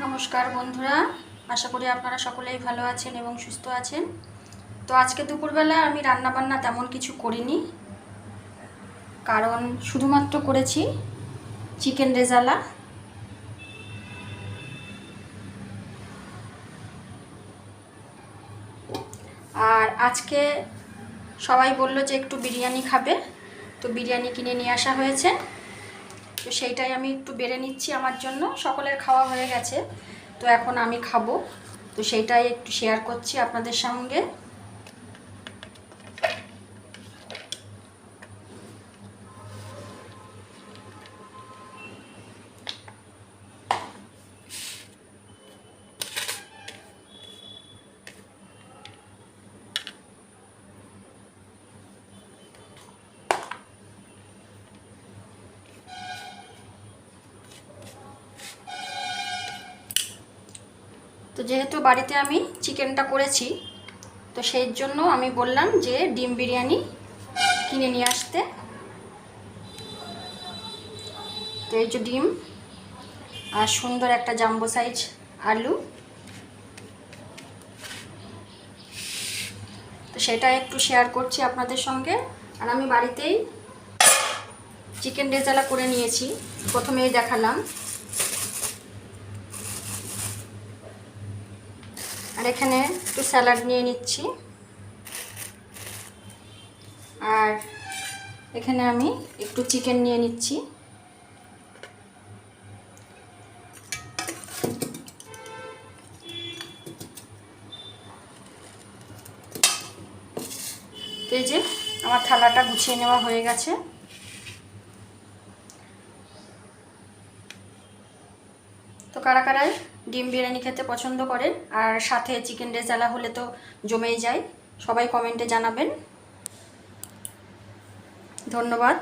নমস্কার বন্ধুরা, আশা করি আপনারা সকলেই ভালো আছেন এবং সুস্থ আছেন। তো আজকে দুপুরবেলা আমি রান্নাবান্না তেমন কিছু করিনি, কারণ শুধুমাত্র করেছি চিকেন রেজালা। আর আজকে সবাই বলল যে একটু বিরিয়ানি খাবে, তো বিরিয়ানি কিনে নিয়ে আসা হয়েছে। তো সেইটাই আমি একটু বেড়ে নিচ্ছি আমার জন্য। সকলের খাওয়া হয়ে গেছে, তো এখন আমি খাবো, তো সেইটাই একটু শেয়ার করছি আপনাদের সঙ্গে। তো যেহেতু বাড়িতে আমি চিকেনটা করেছি, তো সেই জন্য আমি বললাম যে ডিম বিরিয়ানি কিনে নিয়ে আসতে। তো এই যে ডিম আর সুন্দর একটা জাম্বো সাইজ আলু, তো সেটা একটু শেয়ার করছি আপনাদের সঙ্গে। আর আমি বাড়িতেই চিকেন রেজালা করে নিয়েছি, প্রথমেই দেখালাম। আর এখানে একটু স্যালাড নিয়ে নিচ্ছি, আর এখানে আমি একটু চিকেন নিয়ে নিচ্ছি। তো এই যে আমার থালাটা গুছিয়ে নেওয়া হয়ে গেছে। তো কারা কারা ডিম বিরিয়ানি খেতে পছন্দ করেন আর সাথে চিকেন রেজালা হলে তো জমেই যায়, সবাই কমেন্টে জানাবেন। ধন্যবাদ।